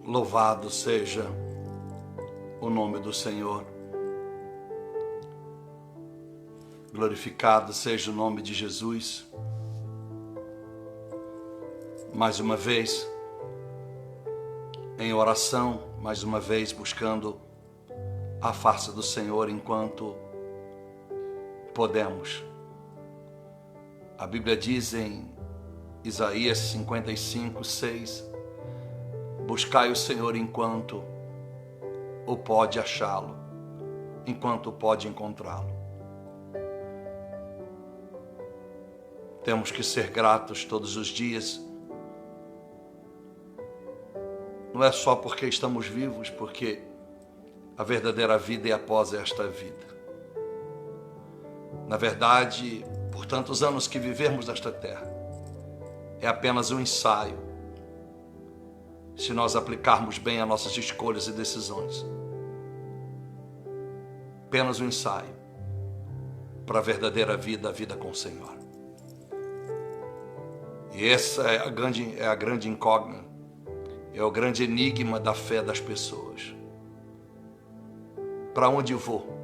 Louvado seja o nome do Senhor. Glorificado seja o nome de Jesus. Mais uma vez, em oração, mais uma vez buscando a face do Senhor enquanto podemos. A Bíblia diz em Isaías 55:6: buscai o Senhor enquanto o pode achá-lo, enquanto pode encontrá-lo. Temos que ser gratos todos os dias. Não é só porque estamos vivos, porque a verdadeira vida é após esta vida. Na verdade, por tantos anos que vivemos nesta terra, é apenas um ensaio, se nós aplicarmos bem as nossas escolhas e decisões. Apenas um ensaio para a verdadeira vida, a vida com o Senhor. E essa é a grande incógnita, é o grande enigma da fé das pessoas. Para onde vou?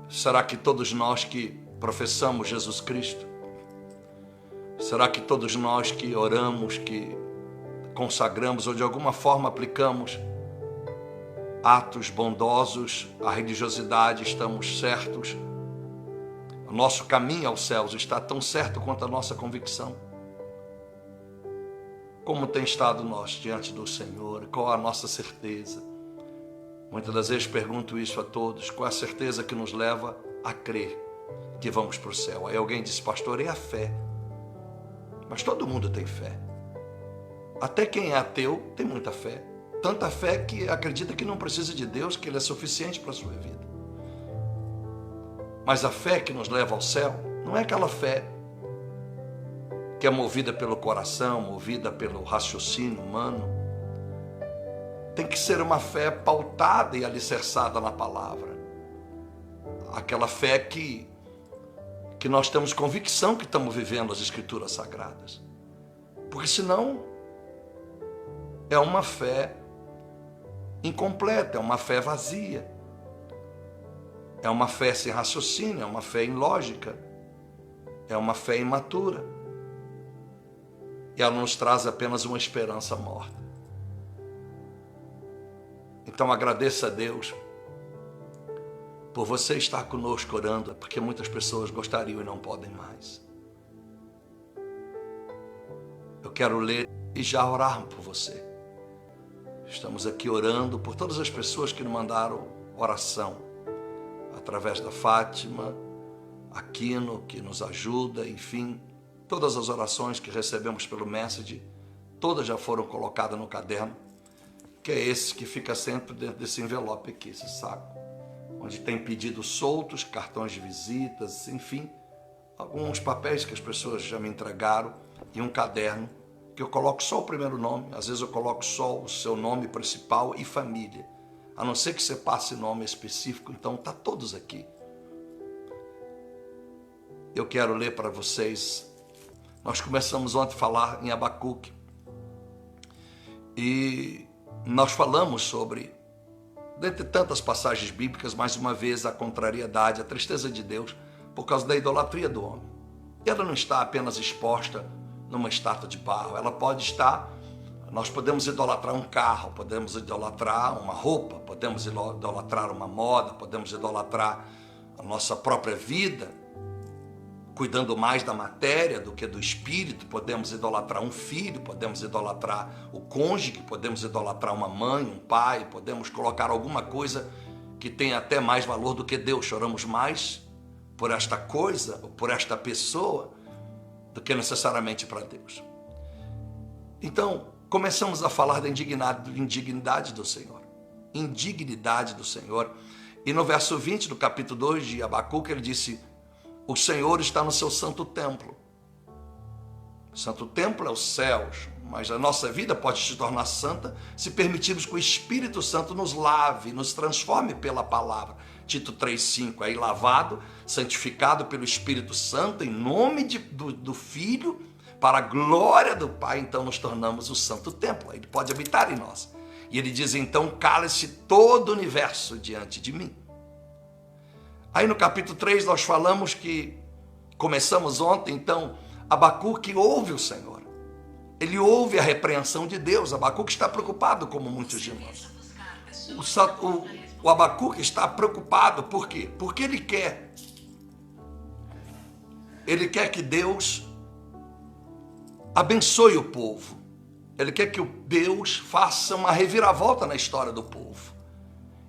Será que todos nós que professamos Jesus Cristo, será que todos nós que oramos, que consagramos ou de alguma forma aplicamos atos bondosos à religiosidade, estamos certos? O nosso caminho aos céus está tão certo quanto a nossa convicção? Como tem estado nós diante do Senhor? Qual a nossa certeza? Muitas das vezes pergunto isso a todos: qual a certeza que nos leva a crer que vamos para o céu? Aí alguém diz: pastor, é a fé. Mas todo mundo tem fé. Até quem é ateu tem muita fé. Tanta fé que acredita que não precisa de Deus, que Ele é suficiente para a sua vida. Mas a fé que nos leva ao céu não é aquela fé que é movida pelo coração, movida pelo raciocínio humano. Tem que ser uma fé pautada e alicerçada na palavra. Aquela fé que nós temos convicção que estamos vivendo as Escrituras Sagradas. Porque senão é uma fé incompleta, é uma fé vazia. É uma fé sem raciocínio, é uma fé ilógica, é uma fé imatura. E ela nos traz apenas uma esperança morta. Então agradeça a Deus por você estar conosco orando, porque muitas pessoas gostariam e não podem mais. Eu quero ler e já orar por você. Estamos aqui orando por todas as pessoas que nos mandaram oração, através da Fátima, Aquino, que nos ajuda, enfim, todas as orações que recebemos pelo Message, todas já foram colocadas no caderno, que é esse que fica sempre dentro desse envelope aqui, esse saco, onde tem pedidos soltos, cartões de visitas, enfim, alguns papéis que as pessoas já me entregaram e um caderno que eu coloco só o primeiro nome, às vezes eu coloco só o seu nome principal e família, a não ser que você passe nome específico, então está todos aqui. Eu quero ler para vocês. Nós começamos ontem a falar em Abacuque e nós falamos sobre, dentre tantas passagens bíblicas, mais uma vez a contrariedade, a tristeza de Deus por causa da idolatria do homem. E ela não está apenas exposta numa estátua de barro, ela pode estar, nós podemos idolatrar um carro, podemos idolatrar uma roupa, podemos idolatrar uma moda, podemos idolatrar a nossa própria vida, cuidando mais da matéria do que do espírito, podemos idolatrar um filho, podemos idolatrar o cônjuge, podemos idolatrar uma mãe, um pai, podemos colocar alguma coisa que tem até mais valor do que Deus. Choramos mais por esta coisa, ou por esta pessoa, do que necessariamente para Deus. Então, começamos a falar da indignidade do Senhor. Indignidade do Senhor. E no verso 20 do capítulo 2 de Abacuque, ele disse: o Senhor está no seu santo templo. O santo templo é os céus, mas a nossa vida pode se tornar santa se permitirmos que o Espírito Santo nos lave, nos transforme pela palavra. Tito 3,5, aí lavado, santificado pelo Espírito Santo, em nome do Filho, para a glória do Pai, então nos tornamos o santo templo. Ele pode habitar em nós. E ele diz, então, cale-se todo o universo diante de mim. Aí no capítulo 3 nós falamos que, começamos ontem, então, Abacuque ouve o Senhor. Ele ouve a repreensão de Deus. Abacuque está preocupado, como muitos de nós. O Abacuque está preocupado, por quê? Porque ele quer que Deus abençoe o povo. Ele quer que Deus faça uma reviravolta na história do povo.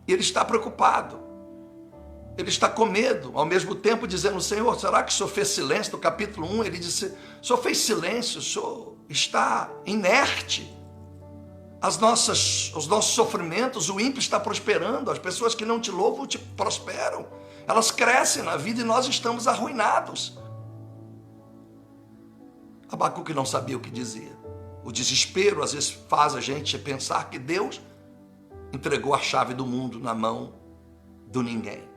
E ele está preocupado. Ele está com medo, ao mesmo tempo dizendo, Senhor, será que o Senhor fez silêncio? No capítulo 1 ele disse, o Senhor fez silêncio, o Senhor está inerte. Os nossos sofrimentos, o ímpio está prosperando, as pessoas que não te louvam te prosperam. Elas crescem na vida e nós estamos arruinados. Abacuque não sabia o que dizia. O desespero às vezes faz a gente pensar que Deus entregou a chave do mundo na mão do ninguém.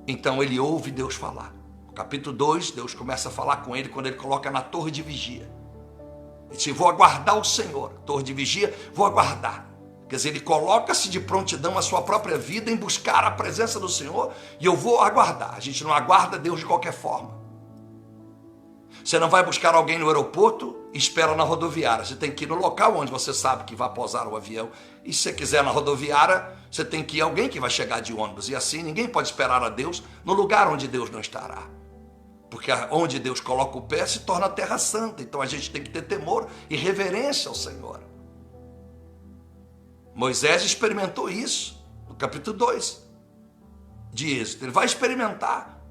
Então ele ouve Deus falar. No capítulo 2, Deus começa a falar com ele quando ele coloca na torre de vigia. Ele diz, vou aguardar o Senhor. Torre de vigia, vou aguardar. Quer dizer, ele coloca-se de prontidão a sua própria vida em buscar a presença do Senhor e eu vou aguardar. A gente não aguarda Deus de qualquer forma. Você não vai buscar alguém no aeroporto e espera na rodoviária. Você tem que ir no local onde você sabe que vai pousar o avião. E se você quiser na rodoviária, você tem que ir alguém que vai chegar de ônibus. E assim, ninguém pode esperar a Deus no lugar onde Deus não estará. Porque onde Deus coloca o pé se torna terra santa. Então a gente tem que ter temor e reverência ao Senhor. Moisés experimentou isso no capítulo 2 de Êxodo. Ele vai experimentar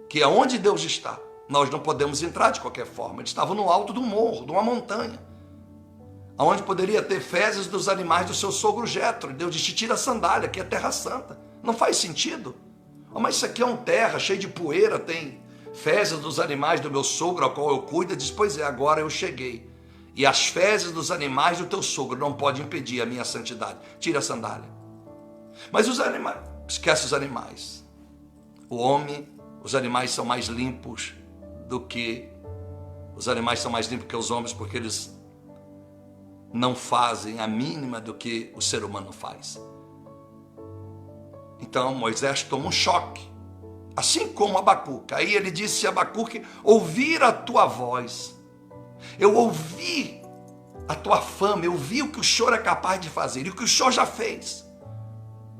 que aonde Deus está, nós não podemos entrar de qualquer forma. Ele estava no alto do morro, de uma montanha, aonde poderia ter fezes dos animais do seu sogro Jetro. E Deus disse, tira a sandália, aqui é terra santa. Não faz sentido. Oh, mas isso aqui é uma terra cheia de poeira, tem fezes dos animais do meu sogro, ao qual eu cuido. Ele diz, pois é, agora eu cheguei. E as fezes dos animais do teu sogro não podem impedir a minha santidade. Tira a sandália. Mas os animais, esquece os animais. O homem, os animais são mais limpos do que... Os animais são mais limpos que os homens porque eles não fazem a mínima do que o ser humano faz. Então Moisés toma um choque, assim como Abacuque. Aí ele disse a Abacuque, ouvir a tua voz. Eu ouvi a tua fama, eu vi o que o Senhor é capaz de fazer e o que o Senhor já fez.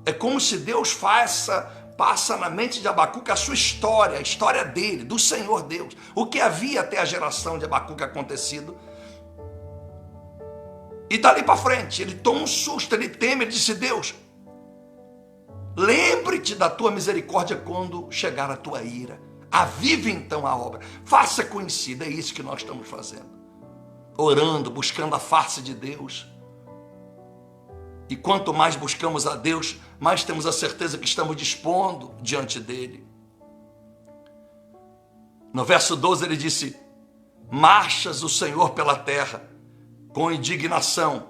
É como se Deus passa na mente de Abacuque a sua história, a história dele, do Senhor Deus. O que havia até a geração de Abacuque acontecido. E dali para frente, ele toma um susto, ele teme, ele disse, Deus, lembre-te da tua misericórdia quando chegar a tua ira. Avive então a obra, faça conhecida. É isso que nós estamos fazendo. Orando, buscando a face de Deus. E quanto mais buscamos a Deus, mais temos a certeza que estamos dispondo diante dele. No verso 12 ele disse, marchas o Senhor pela terra com indignação,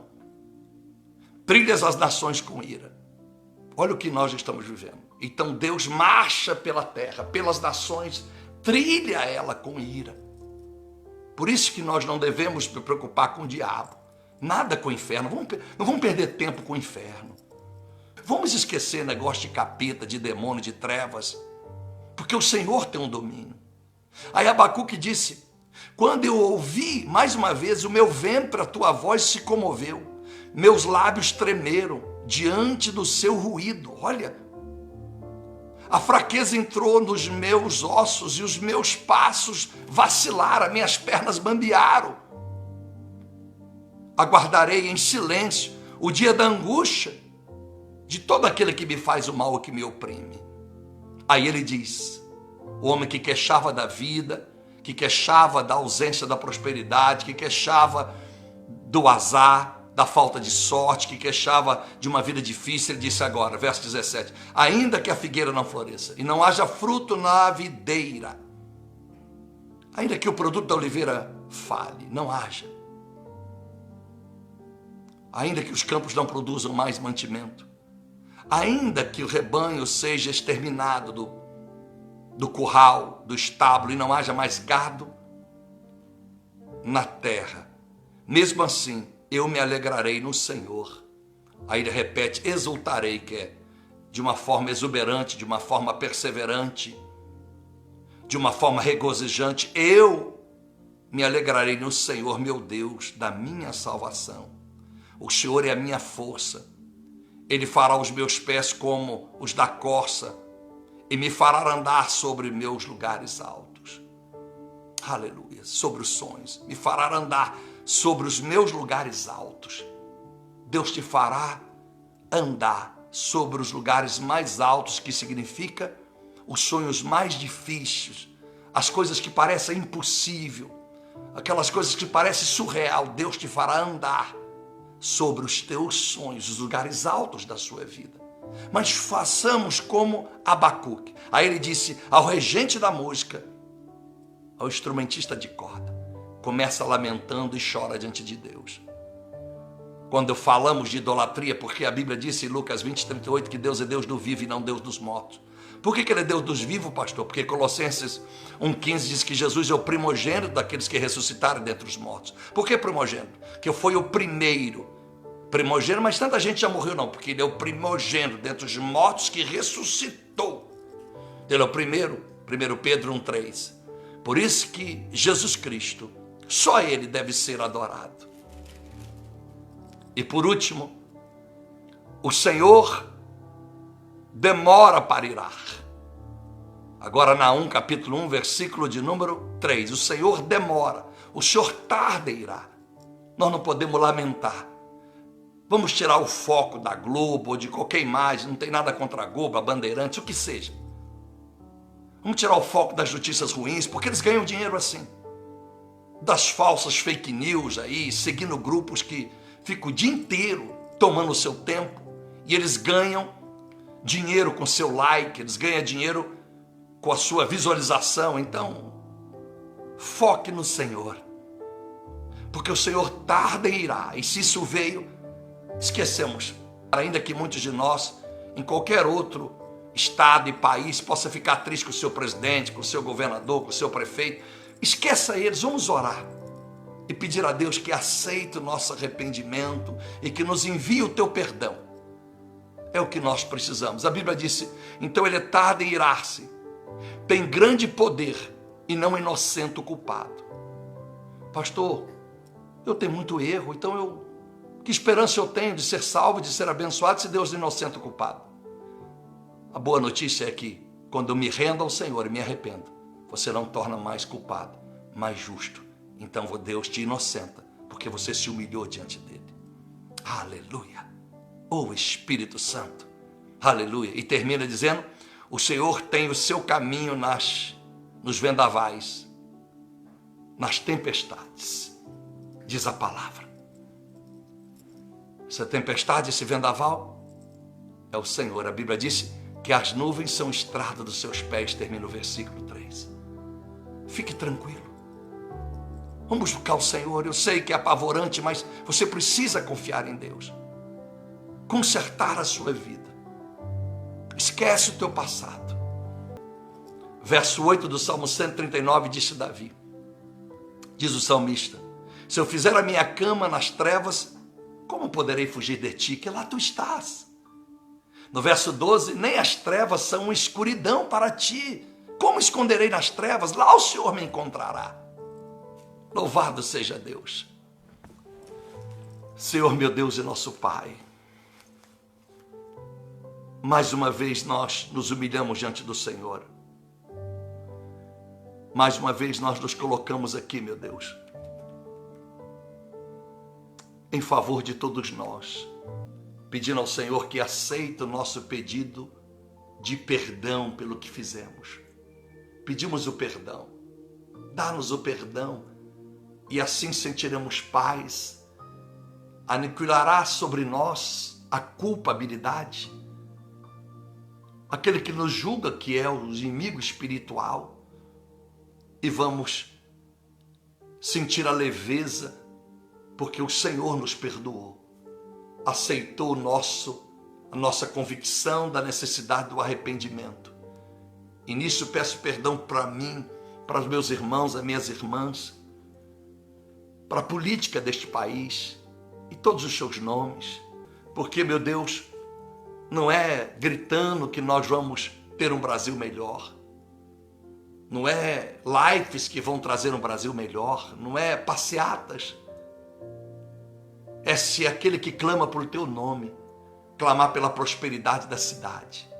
trilhas as nações com ira. Olha o que nós estamos vivendo. Então Deus marcha pela terra, pelas nações, trilha ela com ira. Por isso que nós não devemos nos preocupar com o diabo. Nada com o inferno. Não vamos perder tempo com o inferno. Vamos esquecer negócio de capeta, de demônio, de trevas. Porque o Senhor tem um domínio. Aí Abacuque disse, quando eu ouvi, mais uma vez, o meu ventre, a tua voz se comoveu. Meus lábios tremeram diante do seu ruído. Olha, a fraqueza entrou nos meus ossos e os meus passos vacilaram, minhas pernas bambearam. Aguardarei em silêncio o dia da angústia de todo aquele que me faz o mal ou que me oprime. Aí ele diz, o homem que queixava da vida, que queixava da ausência da prosperidade, que queixava do azar, da falta de sorte, que queixava de uma vida difícil, ele disse agora, verso 17, ainda que a figueira não floresça e não haja fruto na videira, ainda que o produto da oliveira fale, não haja, ainda que os campos não produzam mais mantimento, ainda que o rebanho seja exterminado do curral, do estábulo, e não haja mais gado na terra. Mesmo assim, eu me alegrarei no Senhor. Aí ele repete, exultarei, que é de uma forma exuberante, de uma forma perseverante, de uma forma regozijante. Eu me alegrarei no Senhor, meu Deus, da minha salvação. O Senhor é a minha força. Ele fará os meus pés como os da corça e me fará andar sobre meus lugares altos. Aleluia, sobre os sonhos. Me fará andar sobre os meus lugares altos. Deus te fará andar sobre os lugares mais altos, que significa os sonhos mais difíceis, as coisas que parecem impossível, aquelas coisas que parecem surreal. Deus te fará andar sobre os teus sonhos, os lugares altos da sua vida. Mas façamos como Abacuque. Aí ele disse ao regente da música, ao instrumentista de corda, começa lamentando e chora diante de Deus. Quando falamos de idolatria, porque a Bíblia disse em Lucas 20:38 que Deus é Deus do vivo e não Deus dos mortos. Por que ele é Deus dos vivos, pastor? Porque Colossenses 1,15 diz que Jesus é o primogênito daqueles que ressuscitaram dentre os mortos. Por que primogênito? Porque foi o primeiro primogênito, mas tanta gente já morreu não, porque ele é o primogênito dentre os mortos que ressuscitou. Ele é o primeiro, 1 Pedro 1,3. Por isso que Jesus Cristo, só ele deve ser adorado. E por último, o Senhor demora para irar. Agora Naum capítulo 1, versículo de número 3. O Senhor demora, o Senhor tarda a irar. Nós não podemos lamentar. Vamos tirar o foco da Globo ou de qualquer imagem, não tem nada contra a Globo, a Bandeirantes, o que seja. Vamos tirar o foco das notícias ruins, porque eles ganham dinheiro assim. Das falsas fake news aí, seguindo grupos que ficam o dia inteiro tomando o seu tempo, e eles ganham dinheiro com seu like, eles ganham dinheiro com a sua visualização. Então, foque no Senhor, porque o Senhor tarda em irá, e se isso veio, esquecemos. Ainda que muitos de nós, em qualquer outro estado e país, possa ficar triste com o seu presidente, com o seu governador, com o seu prefeito, esqueça eles, vamos orar e pedir a Deus que aceite o nosso arrependimento e que nos envie o teu perdão. É o que nós precisamos. A Bíblia disse, então ele tarda em irar-se, tem grande poder e não inocente o culpado. Pastor, eu tenho muito erro, então que esperança eu tenho de ser salvo, de ser abençoado, se Deus é inocente o culpado? A boa notícia é que quando eu me rendo ao Senhor e me arrependo, você não torna mais culpado, mais justo. Então Deus te inocenta, porque você se humilhou diante dele. Aleluia! Oh Espírito Santo! Aleluia! E termina dizendo, o Senhor tem o seu caminho nos vendavais, nas tempestades, diz a palavra. Essa tempestade, esse vendaval, é o Senhor. A Bíblia disse que as nuvens são estrada dos seus pés, termina o versículo 3. Fique tranquilo. Vamos buscar o Senhor. Eu sei que é apavorante, mas você precisa confiar em Deus. Consertar a sua vida. Esquece o teu passado. Verso 8 do Salmo 139, disse Davi. Diz o salmista, se eu fizer a minha cama nas trevas, como poderei fugir de ti, que lá tu estás? No verso 12, nem as trevas são uma escuridão para ti. Como esconderei nas trevas? Lá o Senhor me encontrará. Louvado seja Deus. Senhor, meu Deus e nosso Pai, mais uma vez nós nos humilhamos diante do Senhor. Mais uma vez nós nos colocamos aqui, meu Deus, em favor de todos nós, pedindo ao Senhor que aceite o nosso pedido de perdão pelo que fizemos. Pedimos o perdão, dá-nos o perdão, e assim sentiremos paz, aniquilará sobre nós a culpabilidade, aquele que nos julga que é o inimigo espiritual, e vamos sentir a leveza, porque o Senhor nos perdoou, aceitou a nossa convicção da necessidade do arrependimento E nisso peço perdão para mim, para os meus irmãos, as minhas irmãs, para a política deste país e todos os seus nomes. Porque, meu Deus, não é gritando que nós vamos ter um Brasil melhor. Não é lives que vão trazer um Brasil melhor. Não é passeatas. É se aquele que clama por teu nome, clamar pela prosperidade da cidade.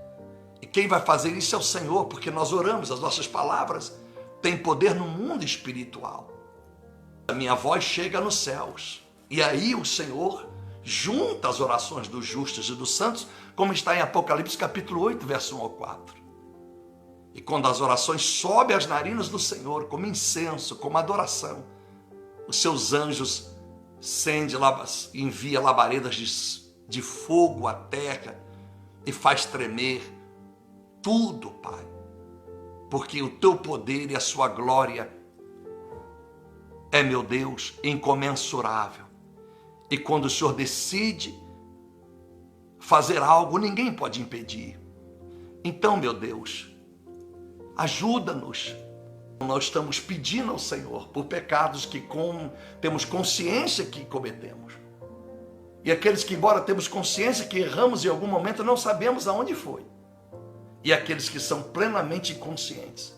E quem vai fazer isso é o Senhor, porque nós oramos, as nossas palavras têm poder no mundo espiritual. A minha voz chega nos céus. E aí o Senhor junta as orações dos justos e dos santos, como está em Apocalipse capítulo 8, verso 1 ao 4. E quando as orações sobem às narinas do Senhor, como incenso, como adoração, os seus anjos envia labaredas de fogo à terra e faz tremer tudo, Pai. Porque o teu poder e a sua glória é, meu Deus, incomensurável. E quando o Senhor decide fazer algo, ninguém pode impedir. Então, meu Deus, ajuda-nos. Nós estamos pedindo ao Senhor por pecados que temos consciência que cometemos. E aqueles que, embora temos consciência que erramos em algum momento, não sabemos aonde foi. E aqueles que são plenamente inconscientes.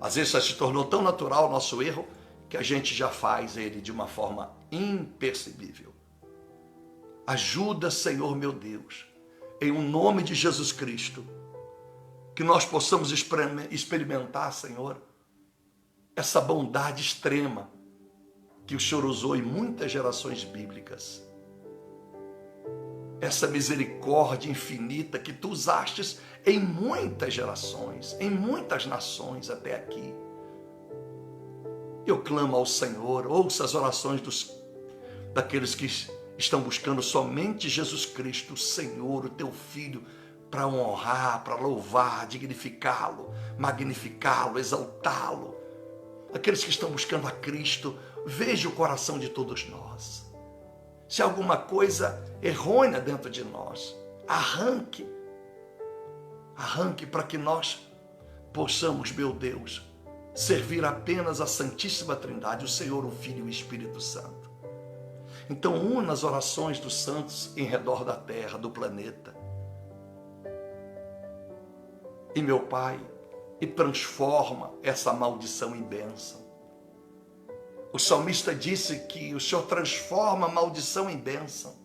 Às vezes já se tornou tão natural o nosso erro que a gente já faz ele de uma forma imperceptível. Ajuda, Senhor meu Deus, em o nome de Jesus Cristo, que nós possamos experimentar, Senhor, essa bondade extrema que o Senhor usou em muitas gerações bíblicas. Essa misericórdia infinita que tu usastes em muitas gerações, em muitas nações até aqui. Eu clamo ao Senhor, ouça as orações daqueles que estão buscando somente Jesus Cristo, o Senhor, o teu Filho, para honrar, para louvar, dignificá-lo, magnificá-lo, exaltá-lo. Aqueles que estão buscando a Cristo, veja o coração de todos nós. Se há alguma coisa errônea dentro de nós, arranque para que nós possamos, meu Deus, servir apenas a Santíssima Trindade, o Senhor, o Filho e o Espírito Santo. Então, una as orações dos santos em redor da terra, do planeta. E, meu Pai, e transforma essa maldição em bênção. O salmista disse que o Senhor transforma a maldição em bênção.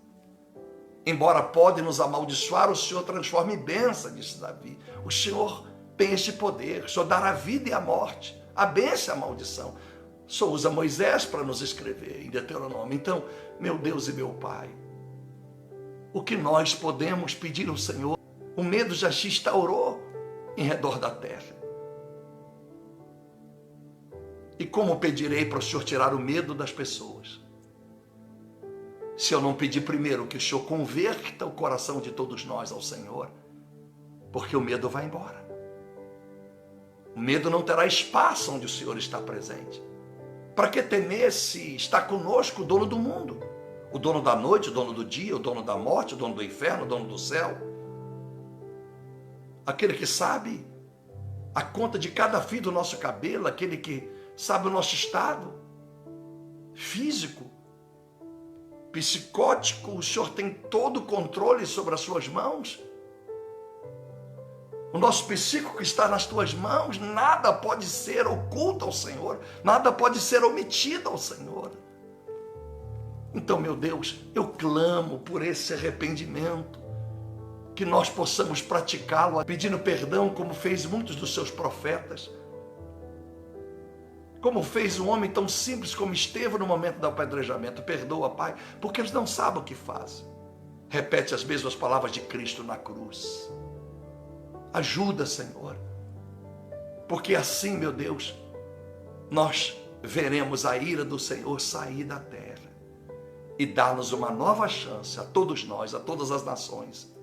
Embora pode nos amaldiçoar, o Senhor transforma em bênção, disse Davi. O Senhor tem este poder, o Senhor dará a vida e a morte, a bênção e a maldição. O Senhor usa Moisés para nos escrever em Deuteronômio. Então, meu Deus e meu Pai, o que nós podemos pedir ao Senhor? O medo já se instaurou em redor da terra. E como pedirei para o Senhor tirar o medo das pessoas? Se eu não pedir primeiro que o Senhor converta o coração de todos nós ao Senhor, porque o medo vai embora. O medo não terá espaço onde o Senhor está presente. Para que temer se está conosco o dono do mundo? O dono da noite, o dono do dia, o dono da morte, o dono do inferno, o dono do céu? Aquele que sabe a conta de cada fio do nosso cabelo, aquele que sabe o nosso estado físico, psicótico, o Senhor tem todo o controle sobre as suas mãos. O nosso psíquico está nas tuas mãos, nada pode ser oculto ao Senhor, nada pode ser omitido ao Senhor. Então, meu Deus, eu clamo por esse arrependimento, que nós possamos praticá-lo, pedindo perdão como fez muitos dos seus profetas, como fez um homem tão simples como Estevão no momento do apedrejamento. Perdoa, Pai, porque eles não sabem o que fazem. Repete as mesmas palavras de Cristo na cruz. Ajuda, Senhor, porque assim, meu Deus, nós veremos a ira do Senhor sair da terra e dar-nos uma nova chance a todos nós, a todas as nações,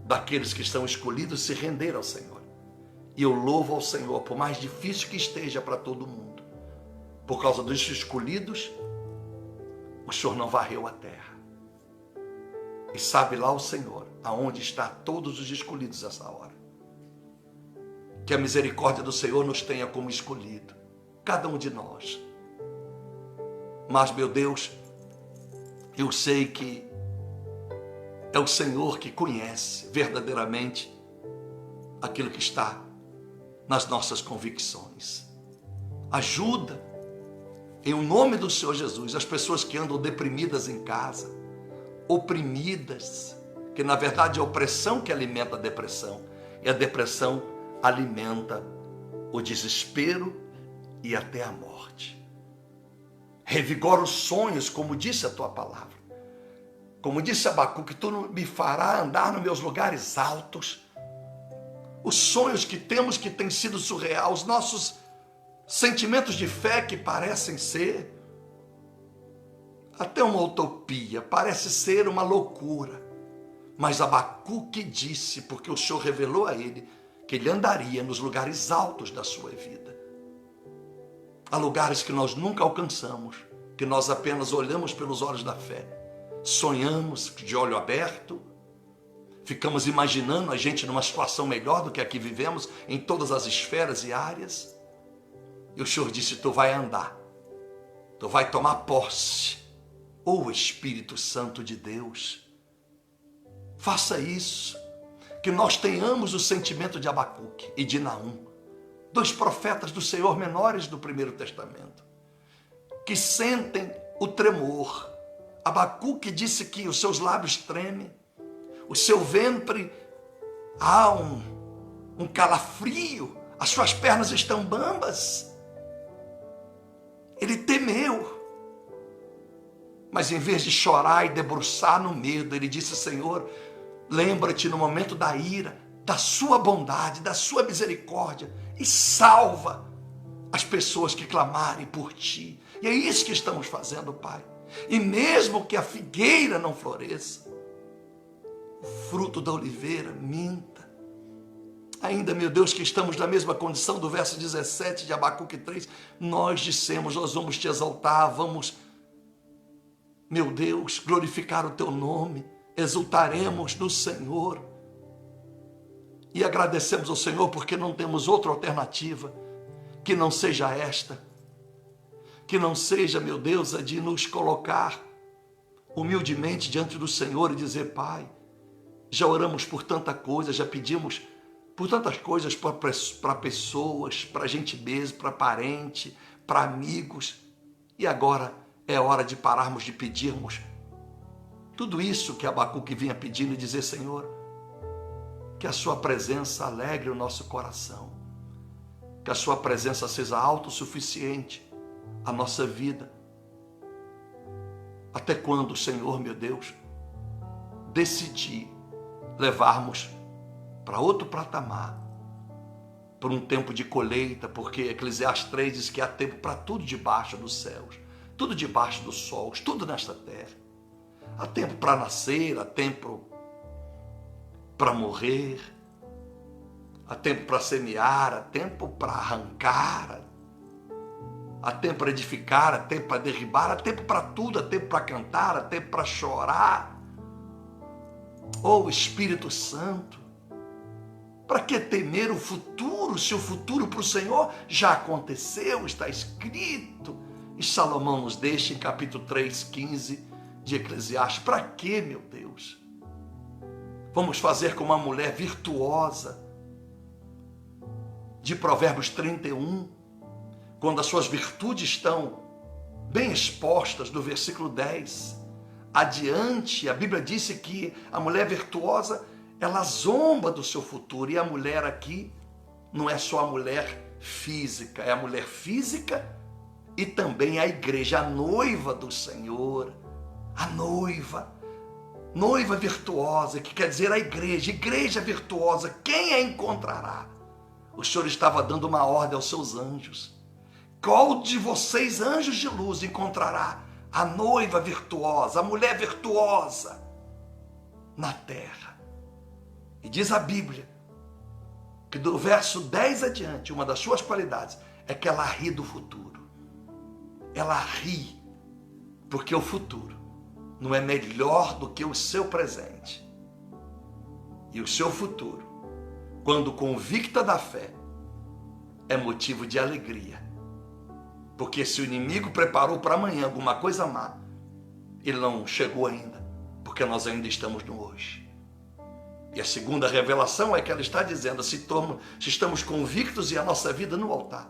daqueles que estão escolhidos se render ao Senhor. E eu louvo ao Senhor, por mais difícil que esteja para todo mundo, por causa dos escolhidos, o Senhor não varreu a terra. E sabe lá o Senhor, aonde está todos os escolhidos essa hora. que a misericórdia do Senhor nos tenha como escolhido, cada um de nós. Mas, meu Deus, eu sei que é o Senhor que conhece verdadeiramente aquilo que está nas nossas convicções. Ajuda, em o nome do Senhor Jesus, as pessoas que andam deprimidas em casa, oprimidas, que na verdade é a opressão que alimenta a depressão, e a depressão alimenta o desespero e até a morte. Revigora os sonhos, como disse a tua palavra. Como disse Abacuque, tu me farás andar nos meus lugares altos. Os sonhos que temos que têm sido surreal, os nossos sentimentos de fé que parecem ser até uma utopia, parece ser uma loucura. Mas Abacuque disse, porque o Senhor revelou a ele, que ele andaria nos lugares altos da sua vida. Há lugares que nós nunca alcançamos, que nós apenas olhamos pelos olhos da fé. Sonhamos de olho aberto, ficamos imaginando a gente numa situação melhor do que a que vivemos em todas as esferas e áreas. E o Senhor disse, tu vai andar, tu vai tomar posse. Ô Espírito Santo de Deus, faça isso, que nós tenhamos o sentimento de Abacuque e de Naum, dois profetas do Senhor menores do Primeiro Testamento, que sentem o tremor. Abacuque disse que os seus lábios tremem, o seu ventre há um calafrio, as suas pernas estão bambas. Ele temeu, mas em vez de chorar e debruçar no medo, ele disse, Senhor, lembra-te no momento da ira, da sua bondade, da sua misericórdia, e salva as pessoas que clamarem por ti. E é isso que estamos fazendo, Pai. E mesmo que a figueira não floresça, o fruto da oliveira minta. Ainda, meu Deus, que estamos na mesma condição do verso 17 de Abacuque 3, nós dissemos, nós vamos te exaltar, vamos, meu Deus, glorificar o teu nome, exultaremos no Senhor e agradecemos ao Senhor porque não temos outra alternativa que não seja esta, que não seja, meu Deus, a de nos colocar humildemente diante do Senhor e dizer, Pai, já oramos por tanta coisa, já pedimos por tantas coisas para pessoas, para gente mesmo, para parente, para amigos, e agora é hora de pararmos de pedirmos tudo isso que Abacuque vinha pedindo e dizer, Senhor, que a sua presença alegre o nosso coração, que a sua presença seja autossuficiente a nossa vida. Até quando, Senhor, meu Deus, decidir levarmos para outro patamar, por um tempo de colheita, porque Eclesiastes 3 diz que há tempo para tudo debaixo dos céus, tudo debaixo dos sols, tudo nesta terra. Há tempo para nascer, há tempo para morrer, há tempo para semear, há tempo para arrancar, há tempo para edificar, há tempo para derribar, há tempo para tudo, há tempo para cantar, há tempo para chorar. Oh, Espírito Santo, para que temer o futuro, se o futuro para o Senhor já aconteceu, está escrito? E Salomão nos deixa em capítulo 3:15 de Eclesiastes. Para que, meu Deus? Vamos fazer como uma mulher virtuosa de Provérbios 31, quando as suas virtudes estão bem expostas no versículo 10. Adiante, a Bíblia disse que a mulher virtuosa, ela zomba do seu futuro. E a mulher aqui não é só a mulher física, é a mulher física e também a igreja, a noiva do Senhor. A noiva virtuosa, que quer dizer a igreja virtuosa, quem a encontrará? O Senhor estava dando uma ordem aos seus anjos. Qual de vocês, anjos de luz, encontrará a noiva virtuosa, a mulher virtuosa na terra? E diz a Bíblia que do verso 10 adiante, uma das suas qualidades é que ela ri do futuro. Ela ri porque o futuro não é melhor do que o seu presente. E o seu futuro, quando convicta da fé, é motivo de alegria. Porque se o inimigo preparou para amanhã alguma coisa má, ele não chegou ainda, porque nós ainda estamos no hoje. E a segunda revelação é que ela está dizendo, se estamos convictos e a nossa vida no altar,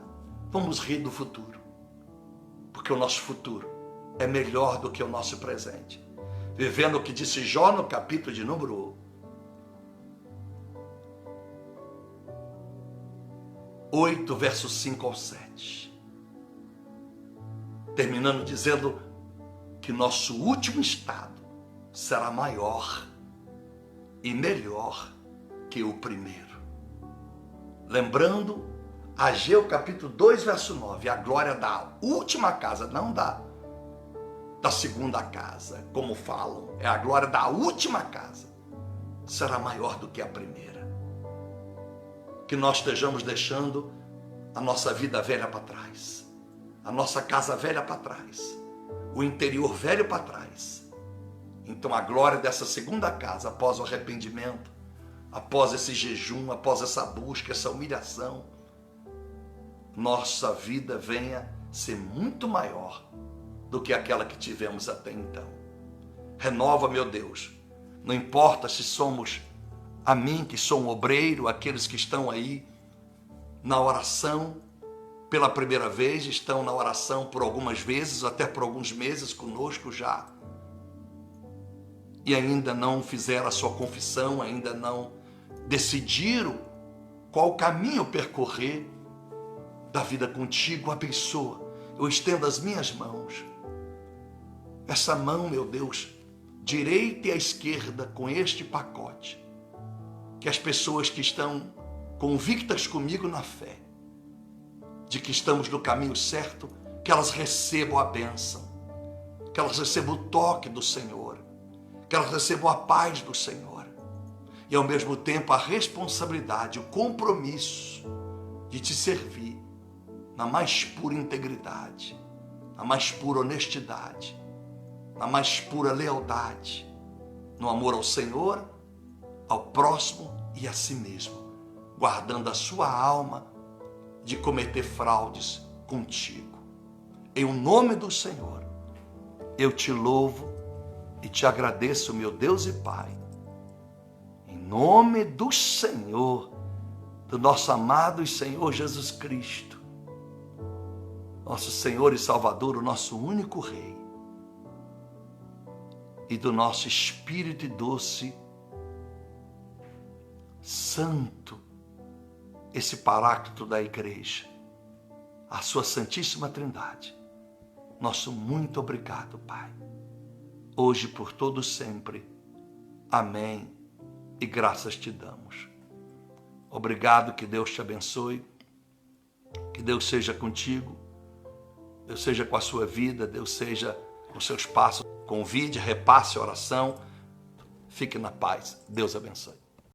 vamos rir do futuro. Porque o nosso futuro é melhor do que o nosso presente. Vivendo o que disse Jó no capítulo de número 8, versos 5 ao 7. Terminando dizendo que nosso último estado será maior e melhor que o primeiro. Lembrando, Ageu capítulo 2, verso 9, a glória da última casa, não da segunda casa, como falam, é a glória da última casa, será maior do que a primeira. Que nós estejamos deixando a nossa vida velha para trás, a nossa casa velha para trás, o interior velho para trás. Então a glória dessa segunda casa, após o arrependimento, após esse jejum, após essa busca, essa humilhação, nossa vida venha ser muito maior do que aquela que tivemos até então. Renova, meu Deus, não importa se somos a mim, que sou um obreiro, aqueles que estão aí na oração pela primeira vez, estão na oração por algumas vezes, até por alguns meses conosco já, e ainda não fizeram a sua confissão, ainda não decidiram qual caminho percorrer da vida contigo. Abençoa, eu estendo as minhas mãos, essa mão, meu Deus, direita e à esquerda, com este pacote, que as pessoas que estão convictas comigo na fé, de que estamos no caminho certo, que elas recebam a bênção, que elas recebam o toque do Senhor, que elas recebam a paz do Senhor, e ao mesmo tempo a responsabilidade, o compromisso de te servir na mais pura integridade, na mais pura honestidade, na mais pura lealdade, no amor ao Senhor, ao próximo e a si mesmo, guardando a sua alma de cometer fraudes contigo. Em o nome do Senhor, eu te louvo e te agradeço, meu Deus e Pai, em nome do Senhor, do nosso amado e Senhor Jesus Cristo, nosso Senhor e Salvador, o nosso único Rei, e do nosso Espírito doce, Santo, esse paráclito da igreja, a sua Santíssima Trindade. Nosso muito obrigado, Pai, hoje por todo sempre. Amém, e graças te damos. Obrigado, que Deus te abençoe, que Deus seja contigo, Deus seja com a sua vida, Deus seja com seus passos. Convide, repasse a oração, fique na paz. Deus abençoe.